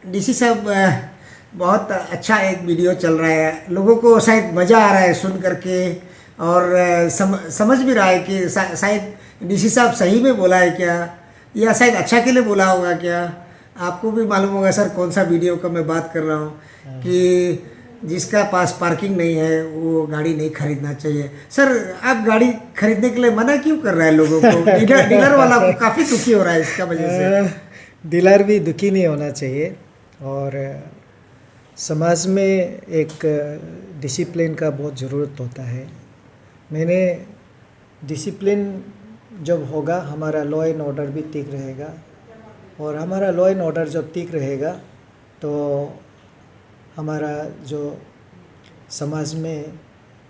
DC साहब, बहुत अच्छा एक वीडियो चल रहा है, लोगों को शायद मज़ा आ रहा है सुन करके। और समझ भी रहा है कि शायद डीसी साहब सही में बोला है क्या, या शायद अच्छा के लिए बोला होगा क्या। आपको भी मालूम होगा सर कौन सा वीडियो का मैं बात कर रहा हूँ, कि जिसका पास पार्किंग नहीं है वो गाड़ी नहीं खरीदना चाहिए। सर, आप गाड़ी खरीदने के लिए मना क्यों कर रहा है लोगों को? डीलर डीलर वाला को काफ़ी दुखी हो रहा है इसका वजह से। डीलर भी दुखी नहीं होना चाहिए। और समाज में एक डिसिप्लिन का बहुत ज़रूरत होता है। मैंने डिसिप्लिन जब होगा हमारा लॉ एंड ऑर्डर भी ठीक रहेगा, और हमारा लॉ एंड ऑर्डर जब ठीक रहेगा तो हमारा जो समाज में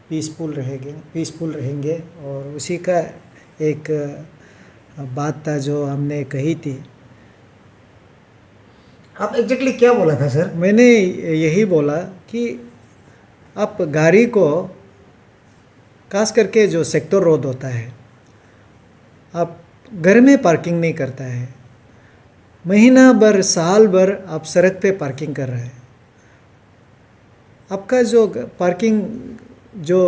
पीसफुल रहेंगे। और उसी का एक बात था जो हमने कही थी। आप एग्जैक्टली क्या बोला था सर? मैंने यही बोला कि आप गाड़ी को, खास करके जो सेक्टर रोड होता है, आप घर में पार्किंग नहीं करता है, महीना भर साल भर आप सड़क पे पार्किंग कर रहे हैं। आपका जो पार्किंग जो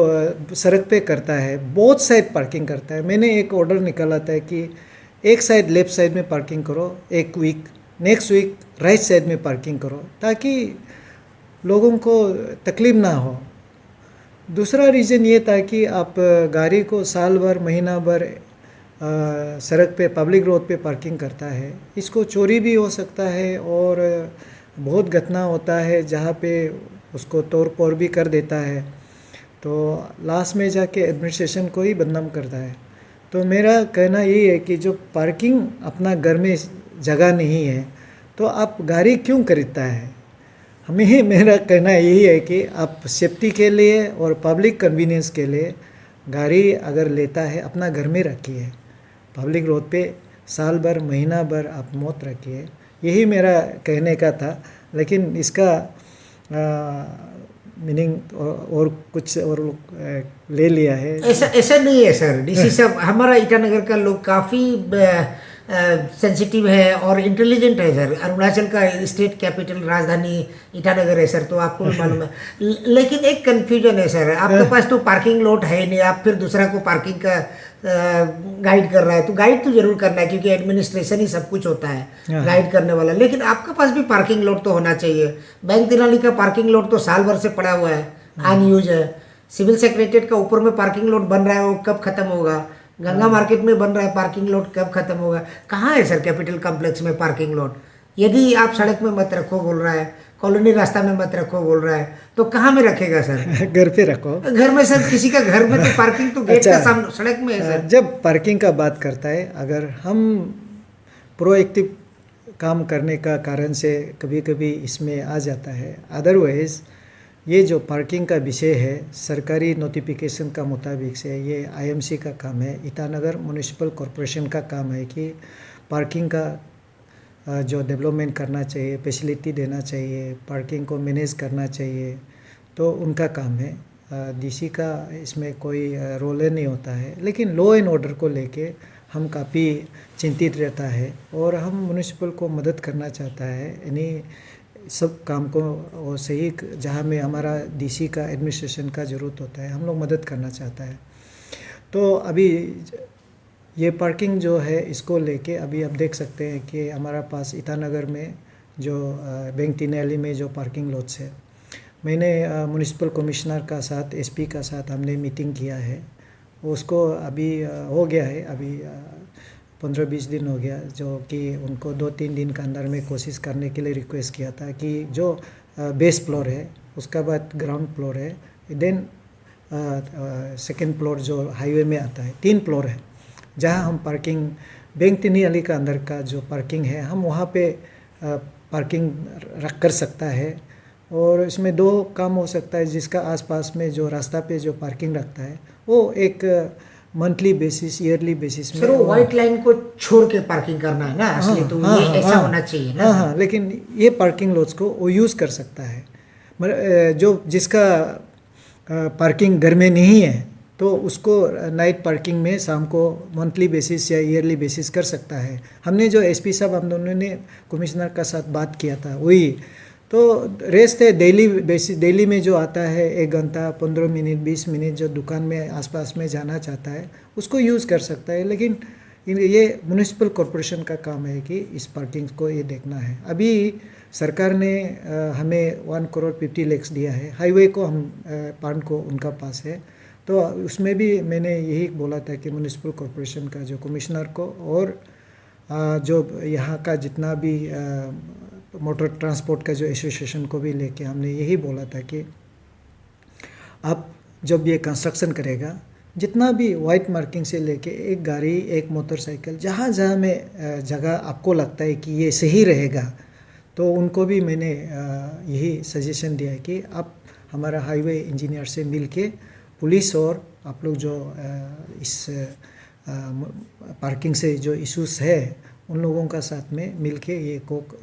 सड़क पे करता है, बहुत साइड पार्किंग करता है। मैंने एक ऑर्डर निकाला था कि एक साइड लेफ्ट साइड में पार्किंग करो, एक week next week right side में पार्किंग करो, ताकि लोगों को तकलीफ ना हो। दूसरा रीज़न ये था कि आप गाड़ी को साल भर महीना भर सड़क पे पब्लिक रोड पे पार्किंग करता है, इसको चोरी भी हो सकता है, और बहुत घटना होता है जहाँ पे उसको तोड़ फोड़ भी कर देता है, तो लास्ट में जाके एडमिनिस्ट्रेशन को ही बदनाम करता है। तो मेरा कहना यही है कि जो पार्किंग अपना घर में जगह नहीं है तो आप गाड़ी क्यों खरीदता है। हमें मेरा कहना यही है कि आप सेफ्टी के लिए और पब्लिक कन्वीनियंस के लिए गाड़ी अगर लेता है अपना घर में रखिए, पब्लिक रोड पे साल भर महीना भर आप मौत रखिए। यही मेरा कहने का था, लेकिन इसका मीनिंग और कुछ और ले लिया है। ऐसा ऐसा नहीं है सर। डीसी साहब, हमारा ईटानगर का लोग काफ़ी सेंसिटिव है और इंटेलिजेंट है सर। अरुणाचल का स्टेट कैपिटल राजधानी ईटानगर है सर, तो आपको भी मालूम है। लेकिन एक कंफ्यूजन है सर, आपके पास तो पार्किंग लॉट है नहीं, आप फिर दूसरा को पार्किंग का गाइड कर रहा है। तो गाइड तो जरूर करना है, क्योंकि एडमिनिस्ट्रेशन ही सब कुछ होता है गाइड करने वाला। लेकिन आपके पास भी पार्किंग लॉट तो होना चाहिए। बैंक तिराली का पार्किंग लॉट तो साल भर से पड़ा हुआ है, अनयूज है। सिविल सेक्रेटरीट का ऊपर में पार्किंग लॉट बन रहा है, वो कब खत्म होगा? गंगा मार्केट में बन रहा है पार्किंग लॉट, कब खत्म होगा? कहाँ है सर कैपिटल कॉम्प्लेक्स में पार्किंग लॉट? यदि आप सड़क में मत रखो बोल रहा है, कॉलोनी रास्ता में मत रखो बोल रहा है, तो कहाँ में रखेगा सर? घर पे रखो। घर में सर, किसी का घर में तो पार्किंग तो गेट का सामने सड़क में है सर। जब पार्किंग का बात करता है, अगर हम प्रोएक्टिव काम करने का कारण से कभी कभी इसमें आ जाता है, अदरवाइज ये जो पार्किंग का विषय है सरकारी नोटिफिकेशन का मुताबिक से ये आईएमसी का काम है, ईटानगर म्यूनिसिपल कॉरपोरेशन का काम है कि पार्किंग का जो डेवलपमेंट करना चाहिए, फैसिलिटी देना चाहिए, पार्किंग को मैनेज करना चाहिए, तो उनका काम है। डीसी का इसमें कोई रोल नहीं होता है। लेकिन लॉ एंड ऑर्डर को लेके हम काफ़ी चिंतित रहता है, और हम म्यूनिसिपल को मदद करना चाहता है यानी सब काम को, और सही जहाँ में हमारा डीसी का एडमिनिस्ट्रेशन का ज़रूरत होता है हम लोग मदद करना चाहता है। तो अभी ये पार्किंग जो है इसको लेके अभी आप देख सकते हैं कि हमारा पास ईटानगर में जो बैंक तिनाली में जो पार्किंग लॉट्स है, मैंने म्यूनिसिपल कमिश्नर का साथ एसपी का साथ हमने मीटिंग किया है। उसको अभी हो गया है, अभी 15-20 दिन हो गया, जो कि उनको 2-3 दिन के अंदर में कोशिश करने के लिए रिक्वेस्ट किया था कि जो बेस फ्लोर है, उसका बाद ग्राउंड फ्लोर है, देन सेकेंड फ्लोर जो हाईवे में आता है, 3 फ्लोर है जहां हम पार्किंग बैंक तिनाली का अंदर का जो पार्किंग है हम वहां पे पार्किंग रख कर सकता है। और इसमें 2 काम हो सकता है, जिसका आसपास में जो रास्ता पे जो पार्किंग रखता है वो एक मंथली बेसिस ईयरली बेसिस में। सर, वो व्हाइट लाइन को छोड़ के पार्किंग करना है ना असली, तो ये ऐसा होना चाहिए ना। हाँ, लेकिन ये पार्किंग लॉट्स को वो यूज़ कर सकता है। जो जिसका पार्किंग घर में नहीं है तो उसको नाइट पार्किंग में शाम को मंथली बेसिस या ईयरली बेसिस कर सकता है। हमने जो एसपी साहब हम दोनों ने कमिश्नर का साथ बात किया था वही। तो रेस्ट है डेली बेसिस, डेली में जो आता है 1 घंटा 15 मिनट 20 मिनट जो दुकान में आसपास में जाना चाहता है उसको यूज़ कर सकता है। लेकिन ये म्युनिसिपल कॉरपोरेशन का काम है कि इस पार्किंग को ये देखना है। अभी सरकार ने हमें 1 करोड़ 50 लाख दिया है, हाईवे को हम पार्ट को उनका पास है। तो उसमें भी मैंने यही बोला था कि म्युनिसिपल कॉरपोरेशन का जो कमिश्नर को और जो यहाँ का जितना भी मोटर ट्रांसपोर्ट का जो एसोसिएशन को भी लेके हमने यही बोला था कि आप जब ये कंस्ट्रक्शन करेगा जितना भी वाइट मार्किंग से लेके एक गाड़ी एक मोटरसाइकिल जहाँ जहाँ में जगह आपको लगता है कि ये सही रहेगा तो उनको भी मैंने यही सजेशन दिया है कि आप हमारा हाईवे इंजीनियर से मिल के पुलिस और आप लोग जो इस पार्किंग से जो इश्यूज़ है उन लोगों का साथ में मिल के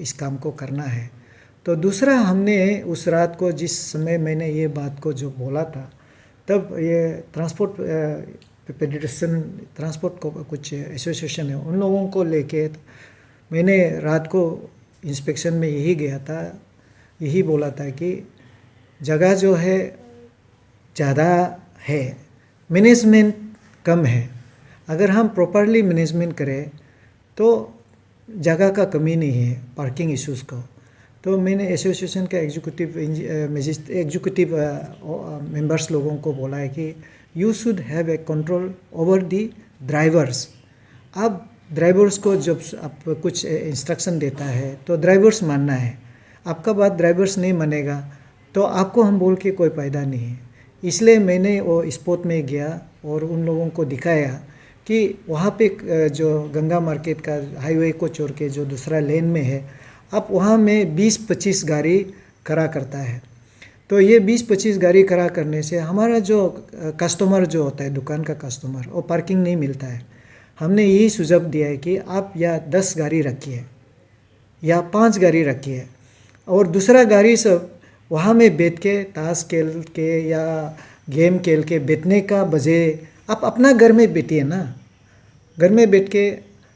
इस काम को करना है। तो दूसरा हमने उस रात को जिस समय मैंने ये बात को जो बोला था तब ये ट्रांसपोर्ट पेडिस्ट्रियन ट्रांसपोर्ट को कुछ एसोसिएशन है उन लोगों को लेके मैंने रात को इंस्पेक्शन में यही गया था, यही बोला था कि जगह जो है ज़्यादा है, मैनेजमेंट कम है। अगर हम प्रॉपरली मैनेजमेंट करें तो जगह का कमी नहीं है पार्किंग इश्यूज़ को। तो मैंने एसोसिएशन का एग्जीक्यूटिव मेंबर्स लोगों को बोला है कि you should have a control over the drivers. अब ड्राइवर्स को जब आप कुछ इंस्ट्रक्शन देता है तो ड्राइवर्स मानना है, आपका बात ड्राइवर्स नहीं मानेगा तो आपको हम बोल के कोई फ़ायदा नहीं है। इसलिए मैंने वो स्पॉट में गया और उन लोगों को दिखाया कि वहाँ पे जो गंगा मार्केट का हाईवे को छोड़ के जो दूसरा लेन में है अब वहाँ में 20-25 गाड़ी खड़ा करता है। तो ये 20-25 गाड़ी खड़ा करने से हमारा जो कस्टमर जो होता है दुकान का कस्टमर वो पार्किंग नहीं मिलता है। हमने यही सुझाव दिया है कि आप या 10 गाड़ी रखिए या 5 गाड़ी रखिए और दूसरा गाड़ी सब वहाँ में बैठ के ताश खेल के या गेम खेल के बैठने का बजाय आप अपना घर में बैठिए ना, घर में बैठ के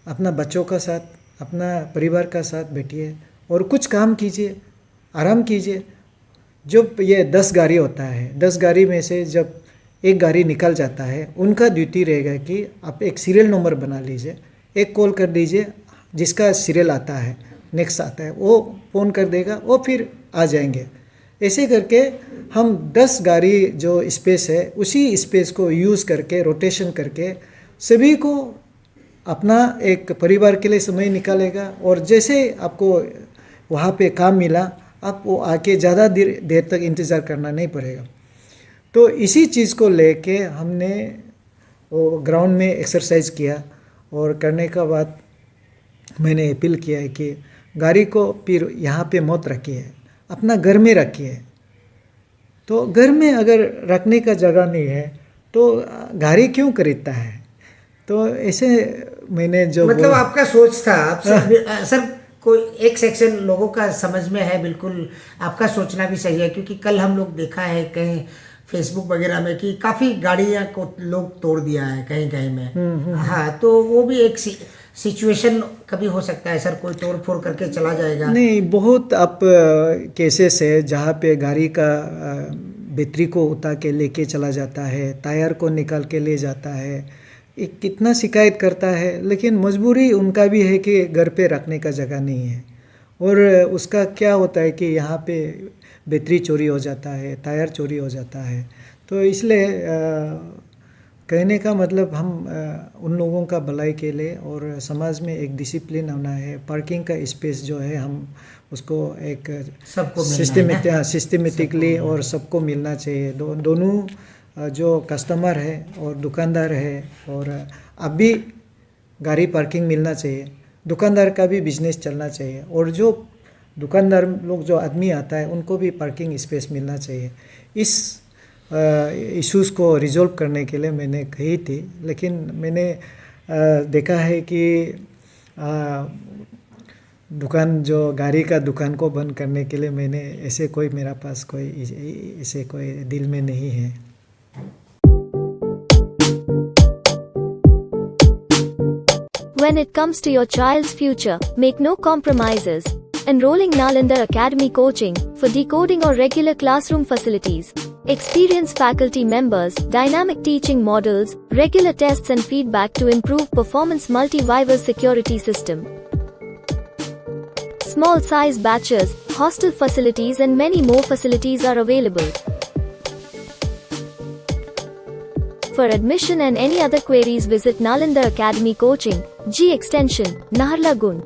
अपना बच्चों का साथ अपना परिवार का साथ बैठिए और कुछ काम कीजिए, आराम कीजिए। जब ये 10 गाड़ी होता है 10 गाड़ी में से जब एक गाड़ी निकल जाता है उनका ड्यूटी रहेगा कि आप एक सीरियल नंबर बना लीजिए, एक कॉल कर दीजिए जिसका सीरियल आता है नेक्स्ट आता है वो फ़ोन कर देगा वो फिर आ जाएंगे। ऐसे करके हम 10 गाड़ी जो स्पेस है उसी स्पेस को यूज़ करके रोटेशन करके सभी को अपना एक परिवार के लिए समय निकालेगा और जैसे आपको वहाँ पे काम मिला आप वो आके ज़्यादा देर तक इंतज़ार करना नहीं पड़ेगा। तो इसी चीज़ को लेके हमने वो ग्राउंड में एक्सरसाइज किया और करने का बाद मैंने अपील किया है कि गाड़ी को फिर यहाँ पे मत रखिए, अपना घर में रखिए। तो घर में अगर रखने का जगह नहीं है तो गाड़ी क्यों खरीदता है। तो ऐसे मैंने जो मतलब आपका सोच था आप सर कोई एक सेक्शन लोगों का समझ में है, बिल्कुल आपका सोचना भी सही है क्योंकि कल हम लोग देखा है कहीं फेसबुक वगैरह में कि काफ़ी गाड़ियाँ को लोग तोड़ दिया है कहीं कहीं में। हाँ, तो वो भी एक सिचुएशन कभी हो सकता है सर, कोई तोड़ फोड़ करके चला जाएगा। नहीं, बहुत अब केसेस है जहाँ पे गाड़ी का बैटरी को उतार के लेके चला जाता है, टायर को निकाल के ले जाता है, एक कितना शिकायत करता है। लेकिन मजबूरी उनका भी है कि घर पे रखने का जगह नहीं है और उसका क्या होता है कि यहाँ पे बैटरी चोरी हो जाता है, टायर चोरी हो जाता है। तो इसलिए कहने का मतलब हम उन लोगों का भलाई के लिए और समाज में एक डिसिप्लिन होना है। पार्किंग का स्पेस जो है हम उसको एक सबको सिस्टमेटिकली और सबको मिलना चाहिए। दोनों जो कस्टमर है और दुकानदार है और अब भी गाड़ी पार्किंग मिलना चाहिए, दुकानदार का भी बिजनेस चलना चाहिए और जो दुकानदार लोग जो आदमी आता है उनको भी पार्किंग स्पेस मिलना चाहिए। इस इश्यूज़ को रिजॉल्व करने के लिए मैंने कही थी, लेकिन मैंने देखा है कि दुकान जो गाड़ी का दुकान को बंद करने के लिए मैंने ऐसे कोई मेरा पास कोई ऐसे कोई दिल में नहीं है। When it comes to your child's future, make no compromises. Enrolling Nalanda Academy Coaching for decoding or regular classroom facilities. Experienced faculty members, dynamic teaching models, regular tests and feedback to improve performance, multi-viver security system. Small size batches, hostel facilities and many more facilities are available. For admission and any other queries, visit Nalanda Academy Coaching, G Extension, Naharlagun.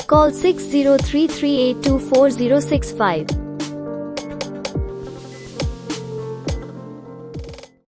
Call 6033824065.